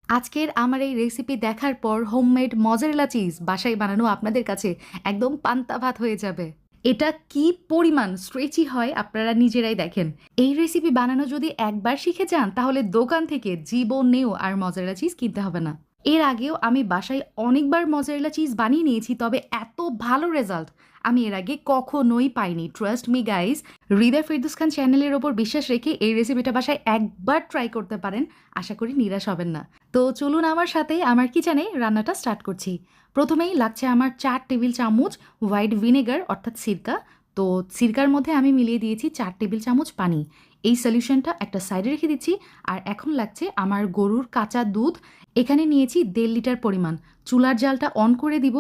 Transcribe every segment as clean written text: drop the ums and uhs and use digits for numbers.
আজকের আমার এই রেসিপি দেখার পর হোমমেড মজারেলা চিজ বাসায় বানানো আপনাদের কাছে একদম পান্তা ভাত হয়ে যাবে। এটা কি পরিমাণ স্ট্রেচি হয় আপনারা নিজেরাই দেখেন। এই রেসিপি বানানো যদি একবার শিখে যান তাহলে দোকান থেকে জীবনেও আর মজারেলা চিজ কিনতে হবে না। এর আগেও আমি বাসায় অনেকবার মজারেলা চিজ বানিয়ে নিয়েছি, তবে এত ভালো রেজাল্ট আমি এর আগে কখনোই পাইনি। ট্রাস্ট মি গাইজ, হৃদয় ফেরদৌস খান চ্যানেলের ওপর বিশ্বাস রেখে এই রেসিপিটা বাসায় একবার ট্রাই করতে পারেন। আশা করি নিরাশ হবেন না। তো চলুন আমার সাথে আমার কিচেনে রান্নাটা স্টার্ট করছি। প্রথমেই লাগছে আমার 4 টেবিল চামচ হোয়াইট ভিনেগার অর্থাৎ সিরকা। তো সিরকার মধ্যে আমি মিলিয়ে দিয়েছি 4 টেবিল চামচ পানি। এই সলিউশনটা একটা সাইডে রেখে দিচ্ছি। আর এখন লাগছে আমার গরুর কাঁচা দুধ। এখানে নিয়েছি 1.5 লিটার পরিমাণ। চুলার জালটা অন করে দিব।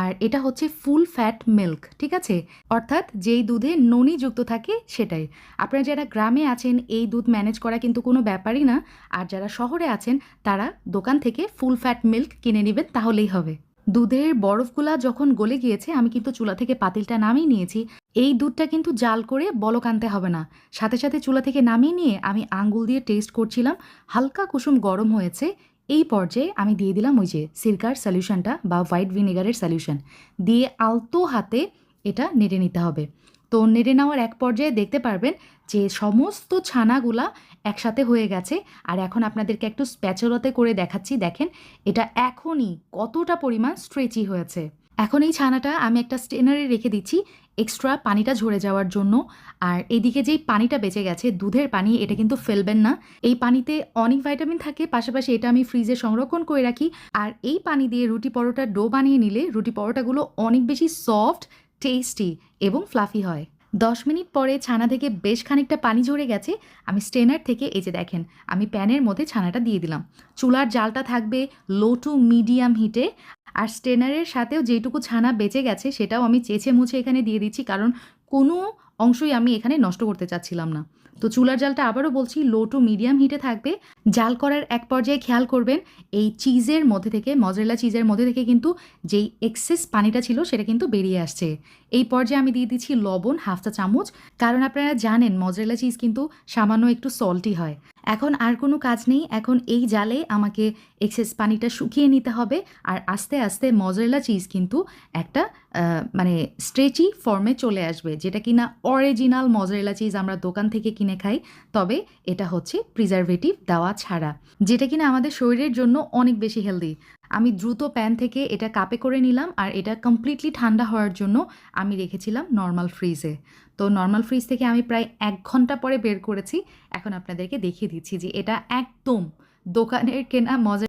আর এটা হচ্ছে ফুল ফ্যাট মিল্ক, ঠিক আছে? অর্থাৎ যেই দুধে ননি যুক্ত থাকে সেটাই। আপনারা যারা গ্রামে আছেন এই দুধ ম্যানেজ করা কিন্তু কোনো ব্যাপারই না। আর যারা শহরে আছেন তারা দোকান থেকে ফুল ফ্যাট মিল্ক কিনে নেবেন, তাহলেই হবে। দুধের বরফগুলা যখন গলে গিয়েছে আমি কিন্তু চুলা থেকে পাতিলটা নামিয়ে নিয়েছি। এই দুধটা কিন্তু জাল করে বলক আনতে হবে না। সাথে সাথে চুলা থেকে নামিয়ে নিয়ে আমি আঙ্গুল দিয়ে টেস্ট করছিলাম, হালকা কুসুম গরম হয়েছে। এই পর্যায়ে আমি দিয়ে দিলাম ওই যে সিরকার সলিউশনটা বা হোয়াইট ভিনেগারের সলিউশন দিয়ে আলতো হাতে এটা নেড়ে নিতে হবে। তো নেড়ে নেওয়ার এক পর্যায়ে দেখতে পারবেন যে সমস্ত ছানাগুলা একসাথে হয়ে গেছে। আর এখন আপনাদেরকে একটু স্প্যাচুলাতে করে দেখাচ্ছি, দেখেন এটা এখনই কতটা পরিমাণ স্ট্রেচি হয়েছে। এখন এই ছানাটা আমি একটা স্টেনারে রেখে দিচ্ছি এক্সট্রা পানিটা ঝরে যাওয়ার জন্য। আর এদিকে যেই পানিটা বেঁচে গেছে দুধের পানি, এটা কিন্তু ফেলবেন না। এই পানিতে অনেক ভাইটামিন থাকে, পাশাপাশি এটা আমি ফ্রিজে সংরক্ষণ করে রাখি। আর এই পানি দিয়ে রুটি পরোটার ডো বানিয়ে নিলে রুটি পরোটাগুলো অনেক বেশি সফট, টেস্টি এবং ফ্লাফি হয়। 10 মিনিট পরে ছানা থেকে বেশ খানিকটা পানি ঝরে গেছে। আমি স্ট্রেনার থেকে এই যে দেখেন আমি প্যানের মধ্যে ছানাটা দিয়ে দিলাম। চুলার জালটা থাকবে লো টু মিডিয়াম হিটে। আর স্ট্রেনারের সাথেও যেটুকু ছানা বেঁচে গেছে সেটাও আমি চেঁচে মুছে এখানে দিয়ে দিচ্ছি, কারণ কোনো অংশই আমি এখানে নষ্ট করতে চাচ্ছিলাম না। তো চুলার জালটা আবারও বলছি লো টু মিডিয়াম হিটে থাকবে। জাল করার এক পর্যায়ে খেয়াল করবেন এই চিজের মধ্যে থেকে, মজারেলা চিজের মধ্যে থেকে কিন্তু যেই এক্সেস পানিটা ছিল সেটা কিন্তু বেরিয়ে আসছে। এই পর্যায়ে আমি দিয়ে দিচ্ছি লবণ 1/2 চা চামচ, কারণ আপনারা জানেন মজারেলা চিজ কিন্তু সামান্য একটু সল্টি হয়। এখন আর কোনো কাজ নেই, এখন এই জালে আমাকে এক্সেস পানিটা শুকিয়ে নিতে হবে। আর আস্তে আস্তে মজারেলা চিজ কিন্তু একটা মানে স্ট্রেচি ফর্মে চলে আসবে, যেটা কিনা অরিজিনাল মজারেলা চিজ আমরা দোকান থেকে কিনে খাই। তবে এটা হচ্ছে প্রিজারভেটিভ দেওয়া ছাড়া, যেটা কিনা আমাদের শরীরের জন্য অনেক বেশি হেলদি। আমি দ্রুত প্যান থেকে এটা কাপে করে নিলাম আর এটা কমপ্লিটলি ঠান্ডা হওয়ার জন্য আমি রেখেছিলাম নর্মাল ফ্রিজে। তো নর্মাল ফ্রিজ থেকে আমি প্রায় 1 ঘন্টা পরে বের করেছি। এখন আপনাদেরকে দেখিয়ে দিচ্ছি যে এটা একদম দোকানের কেনা মজার